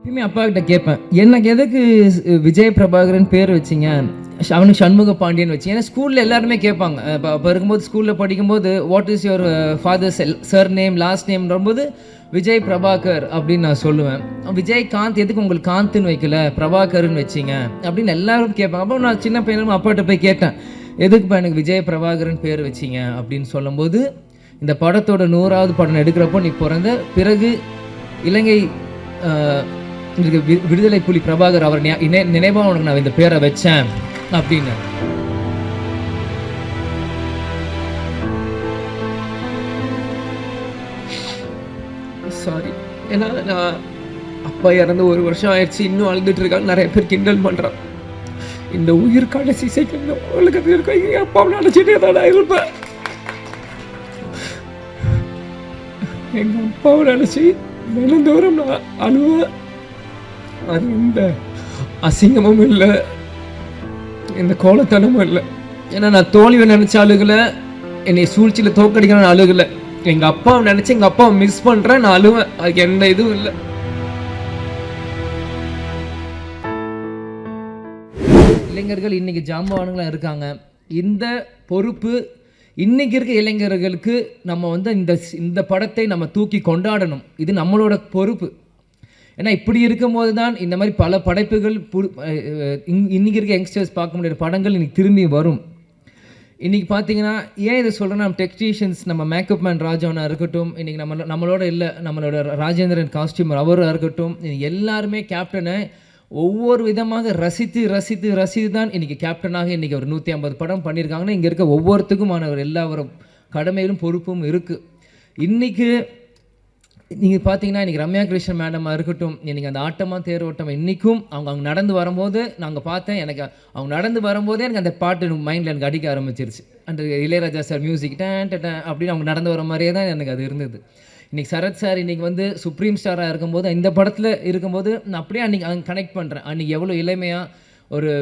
எப்பயுமே அப்பா கிட்ட கேட்பேன், எனக்கு எதுக்கு விஜய் பிரபாகரன் பேர் வச்சிங்க, அவனுக்கு சண்முக பாண்டியன் வச்சு. ஏன்னா ஸ்கூலில் எல்லாருமே கேட்பாங்க. இப்போ இருக்கும்போது ஸ்கூலில் படிக்கும்போது what is your father's surname last நேம்ன்றபோது விஜய் பிரபாகர் அப்படின்னு நான் சொல்லுவேன். விஜயகாந்த் எதுக்கு உங்களுக்கு காந்த்னு வைக்கல பிரபாகர்னு வச்சிங்க அப்படின்னு எல்லாரும் கேட்பாங்க. அப்போ நான் சின்ன பையனும் அப்பாட்ட போய் கேட்டேன், எதுக்குப்பா எனக்கு விஜய் பிரபாகரன் பேர் வச்சிங்க அப்படின்னு சொல்லும்போது, இந்த படத்தோட 100வது படம் எடுக்கிறப்போ நீ பிறந்த பிறகு இலங்கை விடுதலை புலி பிரபாகர் அவர் நினைவாக உனக்கு நான் இந்த பேரை வச்சேன் அப்படின்னு. சாரி, ஏன்னா நான் அப்பா இறந்து 1 வருஷம் ஆயிடுச்சு, இன்னும் அழுதுட்டு இருக்காங்க. நிறைய பேர் கிண்டல் பண்றான். இந்த உயிர் கடைசி செகண்ட் உலகத்தில் இருக்க எங்க அப்பாவை நினைச்சிட்டே தான் நான் இருப்பேன். எங்க அப்பாவை நினைச்சு தினந்தோறும் நான் அழுவேன். அது எந்த அசிங்கமும் இல்லை, எந்த கோலத்தனமும் இல்லை. ஏன்னா நான் தோல்வியை நினைச்ச அழுகலை, என்னை சூழ்ச்சியில் தோக்கடிக்கணும்னு அழுகலை. எங்கள் அப்பாவை நினச்சி எங்கள் அப்பாவை மிஸ் பண்ணுறேன், நான் அழுவேன். அதுக்கு எந்த இதுவும் இல்லை. இளைஞர்கள் இன்னைக்கு ஜாம்பவானுங்களாம் இருக்காங்க. இந்த பொறுப்பு இன்னைக்கு இருக்க இளைஞர்களுக்கு நம்ம இந்த படத்தை நம்ம தூக்கி கொண்டாடணும். இது நம்மளோட பொறுப்பு. ஏன்னா இப்படி இருக்கும்போது தான் இந்த மாதிரி பல படைப்புகள் இன்றைக்கி இருக்க யங்ஸ்டர்ஸ் பார்க்க முடியாத படங்கள் இன்றைக்கி திரும்பி வரும். இன்றைக்கி பார்த்தீங்கன்னா ஏன் இதை சொல்கிறேன்னா, நம்ம டெக்னீஷியன்ஸ், நம்ம மேக்கப் மேன் ராஜவனா இருக்கட்டும், இன்றைக்கி நம்மளோட இல்லை நம்மளோட ராஜேந்திரன் காஸ்டியூமர் அவராக இருக்கட்டும், எல்லாருமே கேப்டனை ஒவ்வொரு விதமாக ரசித்து தான் இன்றைக்கி கேப்டனாக இன்றைக்கி ஒரு 150 படம் பண்ணியிருக்காங்கன்னா, இங்கே இருக்க ஒவ்வொருத்துக்குமான எல்லா கடமையிலும் பொறுப்பும் இருக்குது. இன்றைக்கி நீங்கள் பார்த்தீங்கன்னா இன்றைக்கி ரம்யா கிருஷ்ணன் மேடமாக இருக்கட்டும், இன்றைக்கி அந்த ஆட்டமாக தேரோட்டம் இன்றைக்கும் அவங்க நடந்து வரும்போது நாங்கள் பார்த்தேன். எனக்கு அவங்க நடந்து வரும்போதே எனக்கு அந்த பாட்டு மைண்டில் எனக்கு அடிக்க ஆரம்பிச்சிருச்சு. அந்த இளையராஜா சார் மியூசிக் டேன் அப்படின்னு அவங்க நடந்து வர மாதிரியே தான் எனக்கு அது இருந்தது. இன்றைக்கி சரத் சார் இன்றைக்கி சுப்ரீம் ஸ்டாராக இருக்கும்போது, இந்த படத்தில் இருக்கும்போது நான் அப்படியே அன்றைக்கி கனெக்ட் பண்ணுறேன். அன்றைக்கி எவ்வளோ இளமையாக ஒரு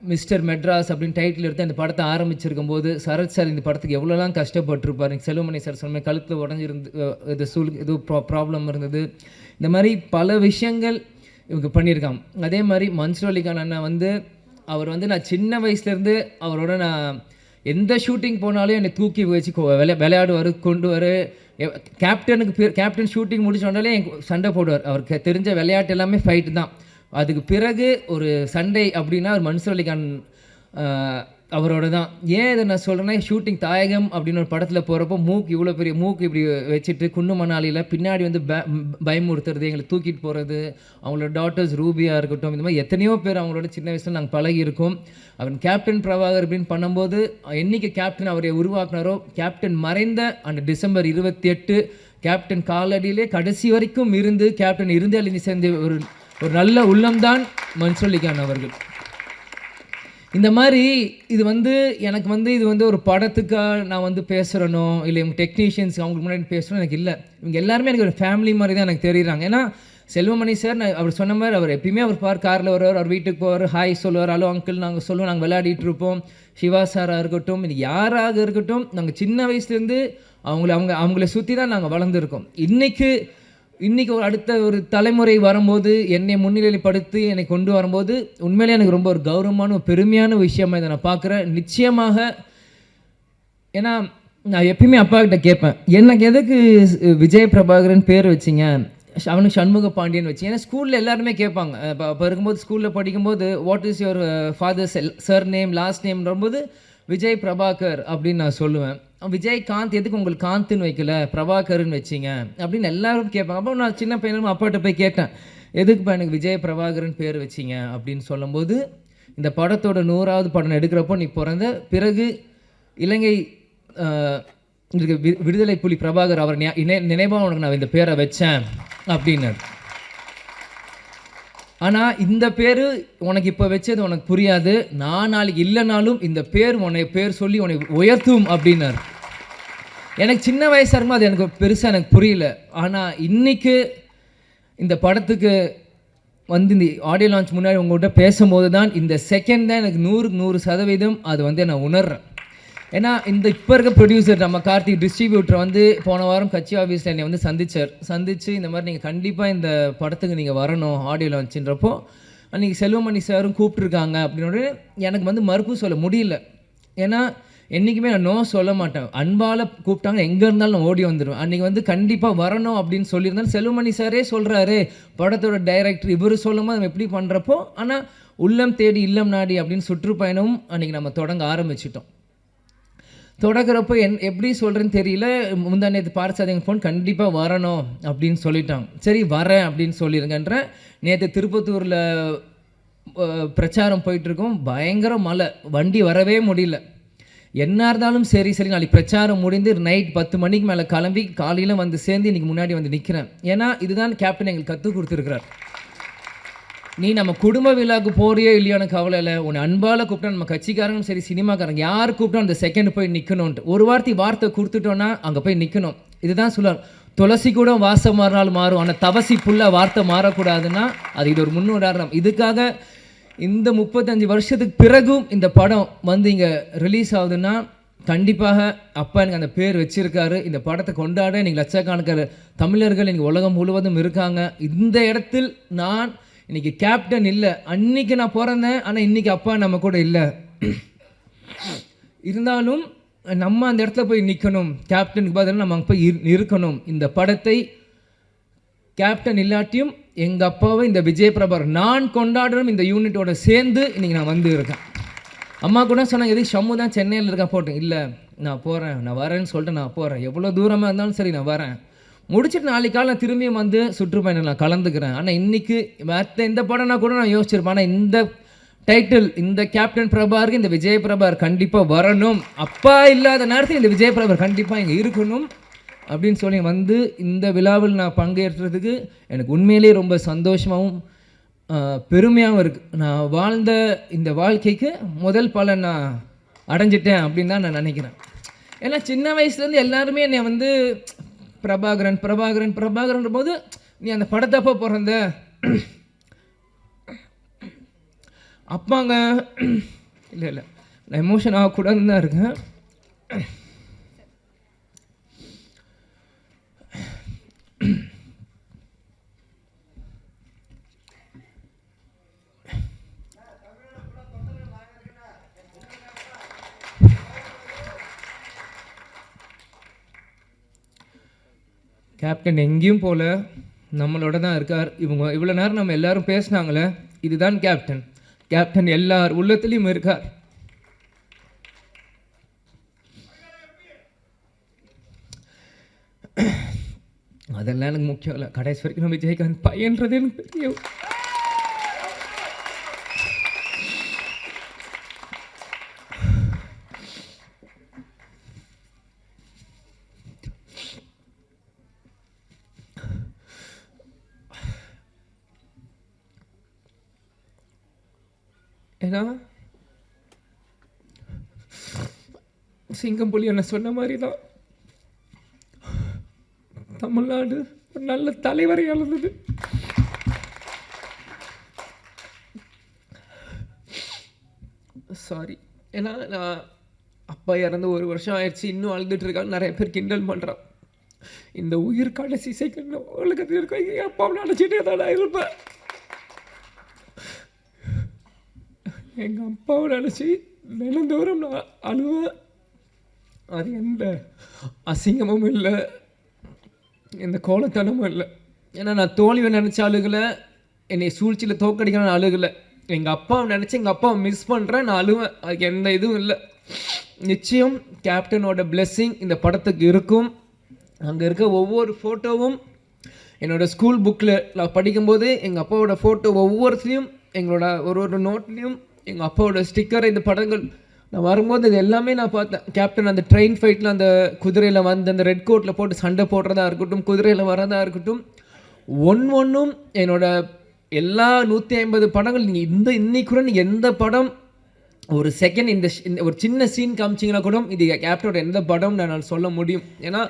மிஸ்டர் மெட்ராஸ் அப்படின்னு டைட்டில் எடுத்து அந்த படத்தை ஆரம்பிச்சிருக்கும் போது சரத் சார் இந்த படத்துக்கு எவ்வளோலாம் கஷ்டப்பட்டுருப்பார். செல்வமணி சார் சொன்ன கழுத்தில் உடஞ்சிருந்து இது ப்ராப்ளம் இருந்தது. இந்த மாதிரி பல விஷயங்கள் இவங்க பண்ணியிருக்காங்க. அதே மாதிரி மன்சூர் அலிகான் அண்ணா அவர் நான் சின்ன வயசுலேருந்து அவரோட நான் எந்த ஷூட்டிங் போனாலும் என்னை தூக்கி வச்சு விளையாடுவார், கொண்டு வர. கேப்டன் ஷூட்டிங் முடிச்சோடனே சண்டை போடுவார். அவருக்கு தெரிஞ்ச விளையாட்டு எல்லாமே ஃபைட்டு தான். அதுக்கு பிறகு ஒரு சண்டை அப்படின்னா ஒரு மன்சூர் அலிகான் அவரோட தான். ஏன் இதை நான் சொல்கிறேன்னா, ஷூட்டிங் தாயகம் அப்படின்னு ஒரு படத்தில் போகிறப்போ இவ்வளோ பெரிய மூக்கு இப்படி வச்சுட்டு குன்னு மணாலியில் பின்னாடி பயமுறுத்துறது, எங்களை தூக்கிட்டு போகிறது, அவங்களோட டாட்டர்ஸ் ரூபியாக இருக்கட்டும், இந்த மாதிரி எத்தனையோ பேர் அவங்களோட சின்ன வயசில் நாங்கள் பழகியிருக்கோம். அவன் கேப்டன் பிரபாகர் அப்படின்னு பண்ணும்போது என்றைக்கு கேப்டன் அவரை உருவாக்குனாரோ, கேப்டன் மறைந்த அந்த டிசம்பர் 28 கேப்டன் காலடியிலே கடைசி வரைக்கும் இருந்து கேப்டன் இருந்து சேர்ந்த ஒரு நல்ல உள்ளம்தான் மன்சூர் அலிகான் அவர்கள். இந்த மாதிரி இது எனக்கு இது ஒரு படத்துக்காக நான் பேசுகிறனோ இல்லை இவங்க டெக்னீஷியன்ஸ் அவங்களுக்கு முன்னாடி பேசுகிறோம் எனக்கு இல்லை. இவங்க எல்லாருமே எனக்கு ஒரு ஃபேமிலி மாதிரி தான் எனக்கு தெரியுறாங்க. ஏன்னா செல்வமணி சார் அவர் சொன்ன மாதிரி அவர் எப்பயுமே அவர் காரில் வருவார், அவர் வீட்டுக்கு போவார், ஹாய் சொல்லுவார், ஹலோ அங்கிள் நாங்கள் சொல்லுவோம், நாங்கள் விளையாடிட்டு இருப்போம். சிவா சாராக இருக்கட்டும், இது யாராக இருக்கட்டும், நாங்கள் சின்ன வயசுலேருந்து அவங்கள சுற்றி தான் நாங்கள் வளர்ந்துருக்கோம். இன்றைக்கி அடுத்த ஒரு தலைமுறை வரும்போது என்னை முன்னிலைப்படுத்தி என்னை கொண்டு வரும்போது உண்மையிலே எனக்கு ரொம்ப ஒரு கௌரவமான ஒரு பெருமையான விஷயமாக இதை நான் பார்க்குறேன். நிச்சயமாக ஏன்னா நான் எப்பயுமே அப்பா கிட்ட கேட்பேன், எனக்கு எதுக்கு விஜய் பிரபாகரன் பேர் வச்சிங்க, அவனுக்கு சண்முக பாண்டியன் வச்சு. ஏன்னா ஸ்கூலில் எல்லாருமே கேட்பாங்க. இப்போ இருக்கும்போது ஸ்கூலில் படிக்கும்போது what is your father's surname last நேம்ன்றபோது விஜய் பிரபாகர் அப்படின்னு நான் சொல்லுவேன். விஜயகாந்த் எதுக்கு உங்களுக்கு காந்த்னு வைக்கல பிரபாகர்னு வச்சிங்க அப்படின்னு எல்லாரும் கேட்பாங்க. அப்போ நான் சின்ன பையனும் அப்பாட்ட போய் கேட்டேன், எதுக்குப்பா எனக்கு விஜய் பிரபாகரன் பேர் வச்சிங்க அப்படின்னு சொல்லும்போது, இந்த படத்தோட 100வது படம் எடுக்கிறப்போ நீ பிறந்த பிறகு இலங்கை விடுதலை புலி பிரபாகர் அவர் நினைவாக உனக்கு நான் இந்த பேரை வச்சேன் அப்படின்னு. ஆனால் இந்த பேர் உனக்கு இப்போ வச்சது உனக்கு புரியாது, நான் நாளைக்கு இல்லைனாலும் இந்த பேர் சொல்லி உன்னை உயர்த்தும் அப்படின்னார். எனக்கு சின்ன வயசாக இருக்கும்போது அது எனக்கு பெருசாக எனக்கு புரியல. ஆனால் இன்றைக்கு இந்த படத்துக்கு இந்த ஆடியோ லான்ச் முன்னாடி உங்கள்கிட்ட பேசும்போது தான் இந்த செகண்ட் தான் எனக்கு 100% அது நான் உணர்றேன். ஏன்னா இந்த இப்போ இருக்க ப்ரொடியூசர் நம்ம கார்த்திக் டிஸ்ட்ரிபியூட்டர் வந்து போன வாரம் கட்சி ஆஃபீஸில் என்னை வந்து சந்திச்சு இந்த மாதிரி நீங்கள் கண்டிப்பாக இந்த படத்துக்கு நீங்கள் வரணும் ஆடியோ லான்ச்சுன்றப்போ அன்றைக்கி செல்வமணி சாரும் கூப்பிட்ருக்காங்க அப்படின்னு எனக்கு வந்து மறுப்பு சொல்ல முடியல. ஏன்னா என்றைக்குமே நான் நோ சொல்ல மாட்டேன். அன்பால் கூப்பிட்டாங்க எங்கே இருந்தாலும் நான் ஓடி வந்துடுவேன். அன்றைக்கி வந்து கண்டிப்பாக வரணும் அப்படின்னு சொல்லியிருந்தாலும் செல்வமணி சாரே சொல்கிறாரு, படத்தோட டைரக்டர் இவர் சொல்லும்போது நம்ம எப்படி பண்ணுறப்போ, ஆனால் உள்ளம் தேடி இல்லம் நாடி அப்படின்னு சுற்றுப்பயணமும் அன்றைக்கி நம்ம தொடங்க ஆரம்பிச்சிட்டோம். தொடங்குறப்போ எப்படி சொல்கிறேன்னு தெரியல. முந்தா நேற்று பார்சாதிங்க ஃபோன் கண்டிப்பாக வரணும் அப்படின்னு சொல்லிட்டாங்க. சரி வரேன் அப்படின்னு சொல்லிடுங்கன்ற. நேற்று திருப்பத்தூரில் பிரச்சாரம் போயிட்டுருக்கோம். பயங்கர மழை, வண்டி வரவே முடியல. என்ன இருந்தாலும் சரி நாளைக்கு பிரச்சாரம் முடிந்து நைட் 10 மணிக்கு மேலே கிளம்பி காலையில் வந்து சேர்ந்து இன்றைக்கி முன்னாடி வந்து நிற்கிறேன். ஏன்னா இதுதான் கேப்டன் எங்களுக்கு கற்றுக் கொடுத்துருக்கிறார். நீ நம்ம குடும்ப விழாவுக்கு போறியோ இல்லையோன்னு கவலை இல்லை, உன்னை அன்பால் கூப்பிட்டா நம்ம கட்சிக்காரங்களும் சரி சினிமாக்காரங்க யார் கூப்பிட்டா அந்த செகண்ட் போய் நிற்கணும்ன்ட்டு ஒரு வார்த்தை கொடுத்துட்டோன்னா அங்கே போய் நிற்கணும். இதுதான் சொல்லுவார், துளசி கூட வாசம் மாறினாலும் மாறும், ஆனால் தவசி புல்லாக வார்த்தை மாறக்கூடாதுன்னா அது இது ஒரு முன்னுதாரணம். இதுக்காக இந்த 35 வருஷத்துக்கு பிறகும் இந்த படம் வந்து இங்கே ரிலீஸ் ஆகுதுன்னா கண்டிப்பாக அப்பா எனக்கு அந்த பேர் வச்சுருக்காரு. இந்த படத்தை கொண்டாட இன்றைக்கி லட்சக்கணக்கான தமிழர்கள் இன்றைக்கி உலகம் முழுவதும் இருக்காங்க. இந்த இடத்தில் நான் இன்றைக்கி கேப்டன் இல்லை. அன்றைக்கி நான் பிறந்தேன், ஆனால் இன்றைக்கி அப்பா நம்ம கூட இல்லை. இருந்தாலும் நம்ம அந்த இடத்துல போய் நிற்கணும். கேப்டனுக்கு பதிலாக நம்ம அங்கே போய் இருக்கணும். இந்த படத்தை கேப்டன் இல்லாட்டியும் எங்கள் அப்பாவை இந்த விஜய் பிரபார் நான் கொண்டாடுறோம் இந்த யூனிட்டோட சேர்ந்து இன்றைக்கி நான் வந்து இருக்கேன். அம்மா கூட சொன்னாங்க, எதுக்கு ஷம்மு தான் சென்னையில் இருக்கேன் போட்டேன். இல்லை நான் போகிறேன், நான் வரேன்னு சொல்லிட்டு நான் போகிறேன். எவ்வளோ தூரமாக இருந்தாலும் சரி நான் வரேன். முடிச்சுட்டு நாளைக்கு காலை நான் திரும்பியும் வந்து சுற்றுப்பயணம் நான் கலந்துக்கிறேன். ஆனால் இன்றைக்கி மற்ற இந்த படம்னா கூட நான் யோசிச்சிருப்பேன். ஆனால் இந்த டைட்டில் இந்த கேப்டன் பிரபாருக்கு இந்த விஜய் பிரபார் கண்டிப்பாக வரணும். அப்பா இல்லாத நேரத்தில் இந்த விஜய் பிரபார் கண்டிப்பாக இங்கே இருக்கணும் அப்படின்னு சொல்லி வந்து இந்த விழாவில் நான் பங்கேற்றதுக்கு எனக்கு உண்மையிலே ரொம்ப சந்தோஷமாகவும் பெருமையாகவும் இருக்குது. நான் வாழ்ந்த இந்த வாழ்க்கைக்கு முதல் பலன் நான் அடைஞ்சிட்டேன் அப்படின்னு தான் நான் நினைக்கிறேன். ஏன்னா சின்ன வயசுலேருந்து எல்லாருமே என்னை வந்து பிரபாகரன் போது நீ அந்த படத்தப்போ பிறந்த அப்பாங்க இல்லை நான் எமோஷன் ஆகக்கூடாதுன்னு தான் இருக்கேன். கேப்டன் எங்கேயும் போல நம்மளோட தான் இருக்கார். இவ்வளோ நேரம் நம்ம எல்லாரும் பேசினாங்களே, இதுதான் கேப்டன். கேப்டன் எல்லார் உள்ளத்துலேயும் இருக்கார். அதெல்லாம் எனக்கு முக்கியம் இல்லை. கடைசி வரைக்கும் நம்ம விஜயகாந்த் பையன்றது எனக்கு தெரியும். ஏன்னா சிங்கம் புலி என்ன சொன்ன மாதிரி தான் தமிழ்நாடு ஒரு நல்ல தலைவரை இழந்தது. சாரி. ஏன்னா நான் அப்பா இறந்து 1 வருஷம் ஆயிடுச்சு, இன்னும் அழுதுட்டு இருக்காங்க. நிறைய பேர் கிண்டல் பண்ணுறான். இந்த உயிர் கடைசி செகண்ட் உலகத்தில் இருக்க எங்கள் அப்பாவை நினச்சிட்டே தான் நான் இருப்பேன். எங்கள் அப்பாவை நினச்சி தினந்தோறும் நான் அழுவேன். அது எந்த அசிங்கமும் இல்லை, எந்த கோலத்தனமும் இல்லை. ஏன்னா நான் தோல்வியை நினச்ச அழுகலை, என்னை சூழ்ச்சியில் தோக்கடிக்க நான் அழுகலை. எங்கள் அப்பாவை நினச்சி எங்கள் அப்பாவை மிஸ் பண்ணுறேன், நான் அழுவேன். அதுக்கு எந்த இதுவும் இல்லை. நிச்சயம் கேப்டனோட பிளெஸ்ஸிங் இந்த படத்துக்கு இருக்கும். அங்கே இருக்க ஒவ்வொரு ஃபோட்டோவும் என்னோடய ஸ்கூல் புக்கில் நான் படிக்கும்போது எங்கள் அப்பாவோட ஃபோட்டோ ஒவ்வொருத்தையும் எங்களோட ஒரு நோட்லேயும் எங்கள் அப்பாவோட ஸ்டிக்கர், இந்த படங்கள் நான் வரும்போது இது எல்லாமே நான் பார்த்தேன். கேப்டன் அந்த ட்ரெயின் ஃபைட்டில் அந்த குதிரையில் வந்து அந்த ரெட் கோட்டில் போட்டு சண்டை போடுறதா இருக்கட்டும், குதிரையில் வரதா இருக்கட்டும், ஒன்றும் என்னோட எல்லா 150 படங்கள் நீங்கள் இன்னைக்கு கூட நீங்கள் எந்த படம் ஒரு செகண்ட் இந்த ஒரு சின்ன சீன் காமிச்சிங்கன்னா கூட இது கேப்டனோட எந்த படம் நான் சொல்ல முடியும். ஏன்னா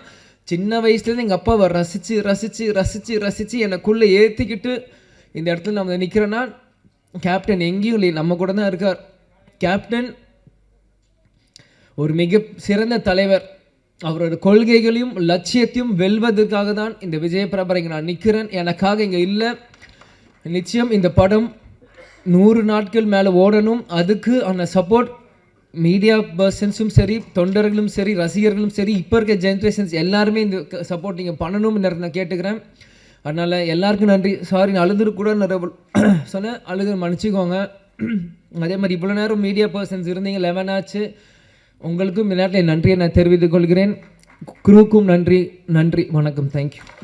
சின்ன வயசுலேருந்து எங்கள் அப்பாவை ரசித்து ரசித்து ரசித்து ரசித்து எனக்குள்ளே ஏற்றிக்கிட்டு இந்த இடத்துல நம்ம நிற்கிறேன்னா கேப்டன் எங்கேயும் இல்லை, நம்ம கூட தான் இருக்கார். கேப்டன் ஒரு மிக சிறந்த தலைவர். அவரோட கொள்கைகளையும் லட்சியத்தையும் வெல்வதற்காக தான் இந்த விஜய் பிரபாகர் இங்கே நான் நிற்கிறேன். எனக்காக இங்கே இல்லை. நிச்சயம் இந்த படம் 100 நாட்கள் மேலே ஓடணும். அதுக்கு அந்த சப்போர்ட் மீடியா பர்சன்ஸும் சரி, தொண்டர்களும் சரி, ரசிகர்களும் சரி, இப்போ இருக்க ஜென்ரேஷன்ஸ் எல்லாருமே இந்த சப்போர்ட் நீங்கள் பண்ணணும்னு நான் கேட்டுக்கிறேன். அதனால் எல்லாருக்கும் நன்றி. சாரி, நான் அழுதுரு கூட சொன்னேன், அழுது மன்னிச்சிக்கோங்க. அதே மாதிரி இவ்வளோ நேரம் மீடியா பர்சன்ஸ் இருந்தீங்க, 11 ஆச்சு. உங்களுக்கும் இந்த நேரத்தில் நன்றியை நான் தெரிவித்துக் கொள்கிறேன். குரூக்கும் நன்றி. வணக்கம். தேங்க்யூ.